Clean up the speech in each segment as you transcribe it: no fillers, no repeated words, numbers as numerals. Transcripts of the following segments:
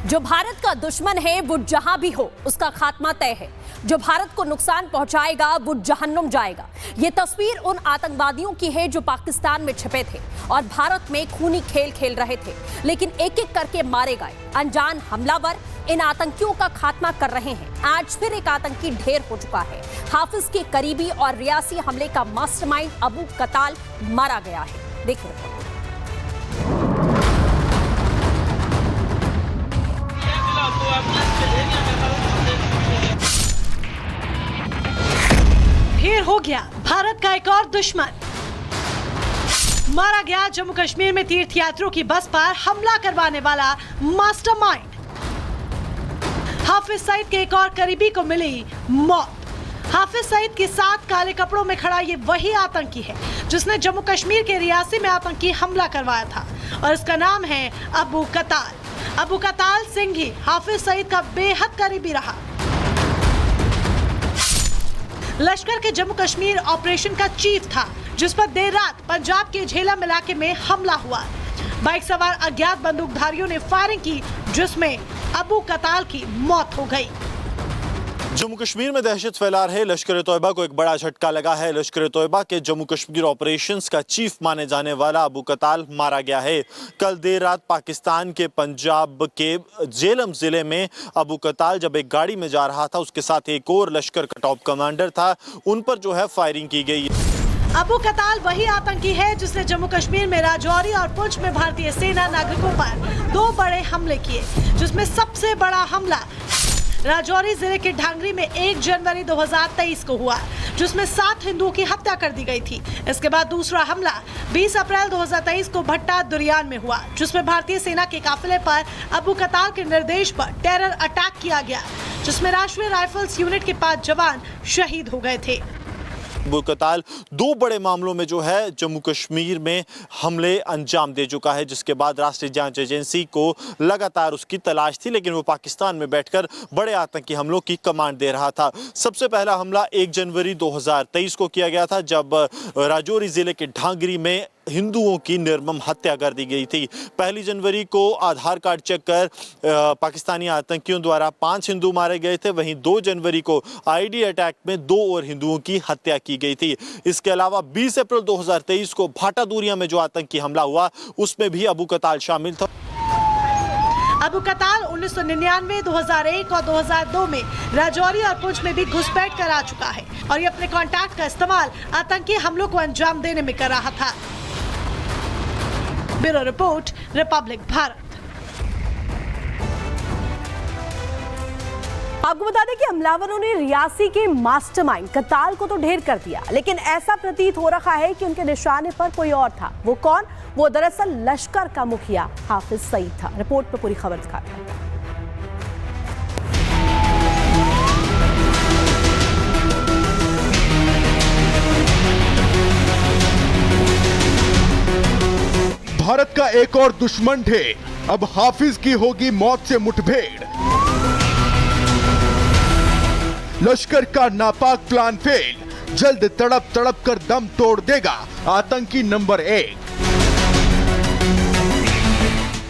जो भारत का दुश्मन है वो जहां भी हो उसका खात्मा तय है। जो भारत को नुकसान पहुंचाएगा वो जहन्नुम जाएगा। ये तस्वीर उन आतंकवादियों की है जो पाकिस्तान में छिपे थे और भारत में खूनी खेल खेल रहे थे, लेकिन एक एक करके मारे गए। अनजान हमलावर इन आतंकियों का खात्मा कर रहे हैं। आज फिर एक आतंकी ढेर हो चुका है। हाफिज के करीबी और रियासी हमले का मास्टरमाइंड अबू कताल मारा गया है। देखिए ढेर हो गया भारत का एक और दुश्मन। मारा गया जम्मू कश्मीर में तीर्थयात्रियों की बस पर हमला करवाने वाला मास्टरमाइंड। हाफिज सईद के एक और करीबी को मिली मौत। हाफिज सईद के साथ काले कपड़ों में खड़ा ये वही आतंकी है जिसने जम्मू कश्मीर के रियासी में आतंकी हमला करवाया था और इसका नाम है अबू कताल। अबू कताल सिंह ही हाफिज सईद का बेहद करीबी रहा। लश्कर के जम्मू कश्मीर ऑपरेशन का चीफ था जिस पर देर रात पंजाब के झेलम इलाके में हमला हुआ। बाइक सवार अज्ञात बंदूकधारियों ने फायरिंग की जिसमें अबू कताल की मौत हो गई। जम्मू कश्मीर में दहशत फैला रहे लश्कर तोयबा को एक बड़ा झटका लगा है। लश्कर तोयबा के जम्मू कश्मीर ऑपरेशंस का चीफ माने जाने वाला अबू कताल मारा गया है। कल देर रात पाकिस्तान के पंजाब के झेलम जिले में अबू कताल जब एक गाड़ी में जा रहा था, उसके साथ एक और लश्कर का टॉप कमांडर था, उन पर जो है फायरिंग की गई। अबू कताल वही आतंकी है जिसने जम्मू कश्मीर में राजौरी और पुंछ में भारतीय सेना नागरिकों पर 2 बड़े हमले किए, जिसमें सबसे बड़ा हमला राजौरी जिले के ढांगरी में 1 जनवरी 2023 को हुआ, जिसमें 7 हिंदुओं की हत्या कर दी गई थी। इसके बाद दूसरा हमला 20 अप्रैल 2023 को भट्टा दुरियान में हुआ, जिसमें भारतीय सेना के काफिले पर अबू कताल के निर्देश पर टेरर अटैक किया गया, जिसमें राष्ट्रीय राइफल्स यूनिट के 5 जवान शहीद हो गए थे। अबू कताल 2 बड़े मामलों में जो है जम्मू कश्मीर में हमले अंजाम दे चुका है, जिसके बाद राष्ट्रीय जांच एजेंसी को लगातार उसकी तलाश थी, लेकिन वो पाकिस्तान में बैठकर बड़े आतंकी हमलों की कमांड दे रहा था। सबसे पहला हमला 1 जनवरी 2023 को किया गया था, जब राजौरी जिले के ढांगरी में हिंदुओं की निर्मम हत्या कर दी गई थी। 1 जनवरी को आधार कार्ड चेक कर पाकिस्तानी आतंकियों द्वारा 5 हिंदू मारे गए थे। वहीं 2 जनवरी को आईडी अटैक में 2 और हिंदुओं की हत्या की गई थी। इसके अलावा 20 अप्रैल 2023 को भाटा दूरिया में जो आतंकी हमला हुआ, उसमें भी अबू कताल शामिल था। अबू कताल 1999, 2001 और 2002 में राजौरी और पुंछ में भी घुसपैठ कर आ चुका है और ये अपने कॉन्टैक्ट का इस्तेमाल आतंकी हमलों को अंजाम देने में कर रहा था। Bureau report, Republic Bharat. आपको बता दें कि हमलावरों ने रियासी के मास्टरमाइंड कताल को तो ढेर कर दिया, लेकिन ऐसा प्रतीत हो रहा है कि उनके निशाने पर कोई और था। वो कौन? वो दरअसल लश्कर का मुखिया हाफिज सईद था। रिपोर्ट पे पूरी खबर दिखाते हैं। भारत का एक और दुश्मन ढेर, अब हाफिज की होगी मौत से मुठभेड़। लश्कर का नापाक प्लान फेल, जल्द तड़प तड़प कर दम तोड़ देगा आतंकी नंबर 1।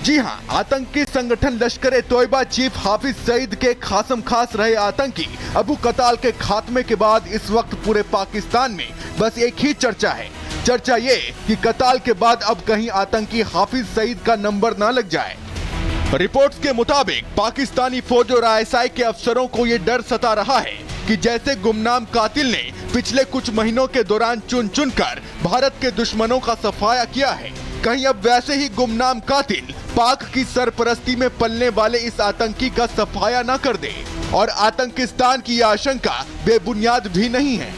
जी हां, आतंकी संगठन लश्कर तोयबा चीफ हाफिज सईद के खासम खास रहे आतंकी अबू कताल के खात्मे के बाद इस वक्त पूरे पाकिस्तान में बस एक ही चर्चा है। चर्चा ये कि कताल के बाद अब कहीं आतंकी हाफिज सईद का नंबर ना लग जाए। रिपोर्ट्स के मुताबिक पाकिस्तानी फौज और आईएसआई के अफसरों को ये डर सता रहा है कि जैसे गुमनाम कातिल ने पिछले कुछ महीनों के दौरान चुन चुन कर भारत के दुश्मनों का सफाया किया है, कहीं अब वैसे ही गुमनाम कातिल पाक की सरपरस्ती में पलने वाले इस आतंकी का सफाया न कर दे। और आतंकिस्तान की आशंका बेबुनियाद भी नहीं है।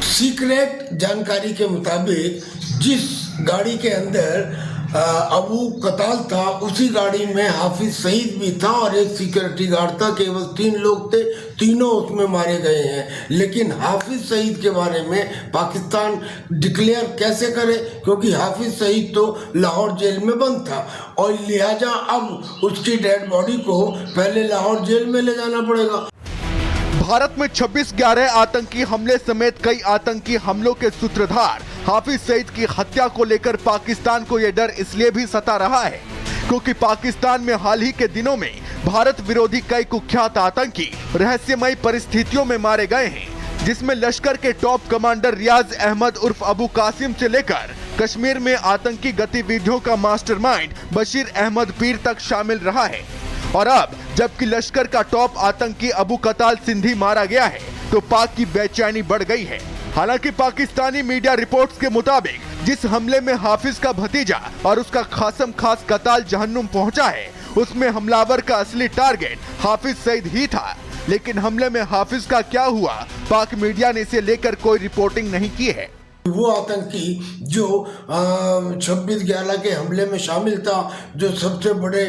सीक्रेट जानकारी के मुताबिक जिस गाड़ी के अंदर अबू कताल था, उसी गाड़ी में हाफिज सईद भी था और एक सिक्योरिटी गार्ड था। केवल 3 लोग थे, तीनों उसमें मारे गए हैं। लेकिन हाफिज सईद के बारे में पाकिस्तान डिक्लेयर कैसे करे, क्योंकि हाफिज सईद तो लाहौर जेल में बंद था और लिहाजा अब उसकी डेड बॉडी को पहले लाहौर जेल में ले जाना पड़ेगा। भारत में 26/11 आतंकी हमले समेत कई आतंकी हमलों के सूत्रधार हाफिज सईद की हत्या को लेकर पाकिस्तान को यह डर इसलिए भी सता रहा है क्योंकि पाकिस्तान में हाल ही के दिनों में भारत विरोधी कई कुख्यात आतंकी रहस्यमयी परिस्थितियों में मारे गए हैं, जिसमें लश्कर के टॉप कमांडर रियाज अहमद उर्फ अबू कासिम से लेकर कश्मीर में आतंकी गतिविधियों का मास्टरमाइंड बशीर अहमद पीर तक शामिल रहा है। और अब जबकि लश्कर का टॉप आतंकी अबू कताल सिंधी मारा गया है तो पाक की बेचैनी बढ़ गई है। हालांकि पाकिस्तानी मीडिया रिपोर्ट्स के मुताबिक जिस हमले में हाफिज का भतीजा और उसका खासम खास कताल जहन्नुम पहुंचा है, उसमें हमलावर का असली टारगेट हाफिज सईद ही था। लेकिन हमले में हाफिज का क्या हुआ, पाक मीडिया ने इसे लेकर कोई रिपोर्टिंग नहीं की है। वो आतंकी जो 26/11 के हमले में शामिल था, जो सबसे बड़े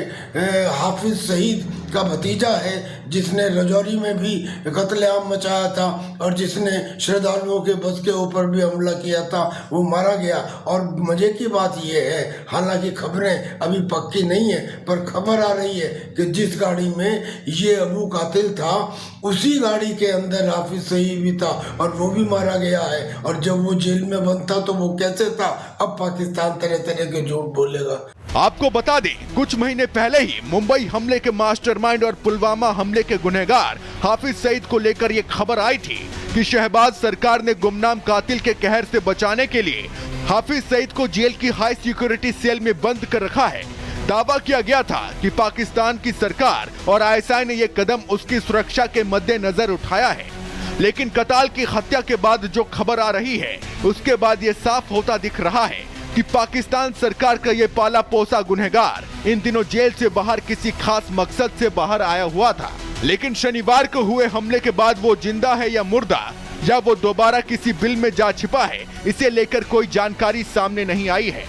हाफिज सईद का भतीजा है, जिसने रजौरी में भी कत्लेआम मचाया था और जिसने श्रद्धालुओं के बस के ऊपर भी हमला किया था, वो मारा गया। और मजे की बात यह है, हालांकि खबरें अभी पक्की नहीं है, पर खबर आ रही है कि जिस गाड़ी में ये अबू कातिल था, उसी गाड़ी के अंदर हाफिज सईद भी था और वो भी मारा गया है। और जब वो जेल में बंद था तो वो कैसे था, अब पाकिस्तान तरह तरह के झूठ बोलेगा। आपको बता दें, कुछ महीने पहले ही मुंबई हमले के मास्टरमाइंड और पुलवामा हमले के गुनहगार हाफिज सईद को लेकर ये खबर आई थी कि शहबाज सरकार ने गुमनाम कातिल के कहर से बचाने के लिए हाफिज सईद को जेल की हाई सिक्योरिटी सेल में बंद कर रखा है। दावा किया गया था कि पाकिस्तान की सरकार और आईएसआई ने ये कदम उसकी सुरक्षा के मद्देनजर उठाया है। लेकिन कताल की हत्या के बाद जो खबर आ रही है, उसके बाद ये साफ होता दिख रहा है कि पाकिस्तान सरकार का ये पाला पोसा गुनहगार इन दिनों जेल से बाहर किसी खास मकसद से बाहर आया हुआ था। लेकिन शनिवार को हुए हमले के बाद वो जिंदा है या मुर्दा, या वो दोबारा किसी बिल में जा छिपा है, इसे लेकर कोई जानकारी सामने नहीं आई है।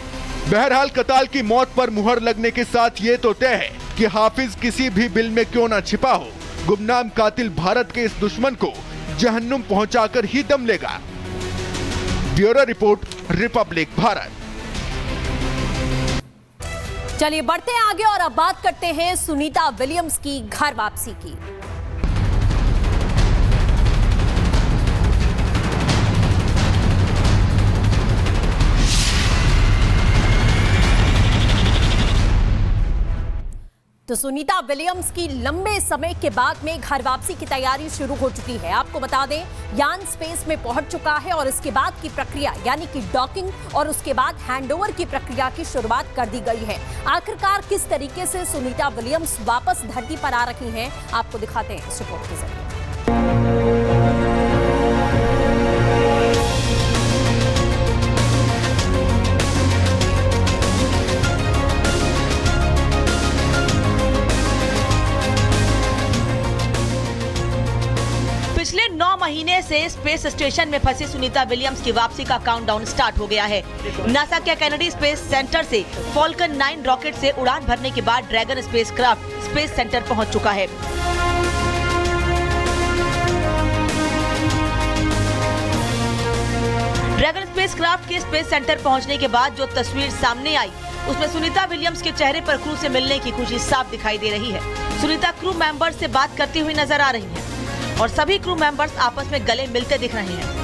बहरहाल कताल की मौत पर मुहर लगने के साथ ये तो तय है कि हाफिज किसी भी बिल में क्यों ना छिपा हो, गुमनाम कातिल भारत के इस दुश्मन को जहन्नुम पहुंचाकर ही दम लेगा। Bureau report, Republic Bharat. चलिए बढ़ते हैं आगे और अब बात करते हैं सुनीता विलियम्स की घर वापसी की। तो सुनीता विलियम्स की लंबे समय के बाद में घर वापसी की तैयारी शुरू हो चुकी है। आपको बता दें, यान स्पेस में पहुंच चुका है और इसके बाद की प्रक्रिया यानी कि डॉकिंग और उसके बाद हैंडओवर की प्रक्रिया की शुरुआत कर दी गई है। आखिरकार किस तरीके से सुनीता विलियम्स वापस धरती पर आ रही हैं, आपको दिखाते हैं इस रिपोर्ट के जरिए। पिछले 9 महीने से स्पेस स्टेशन में फंसी सुनीता विलियम्स की वापसी का काउंटडाउन स्टार्ट हो गया है। नासा के कैनेडी स्पेस सेंटर से फॉल्कन 9 रॉकेट से उड़ान भरने के बाद ड्रैगन स्पेसक्राफ्ट स्पेस सेंटर पहुंच चुका है। ड्रैगन स्पेसक्राफ्ट के स्पेस सेंटर पहुंचने के बाद जो तस्वीर सामने आई, उसमें सुनीता विलियम्स के चेहरे पर क्रू से मिलने की खुशी साफ दिखाई दे रही है। सुनीता क्रू मेंबर्स से बात करती हुई नजर आ रही है और सभी क्रू मेंबर्स आपस में गले मिलते दिख रहे हैं।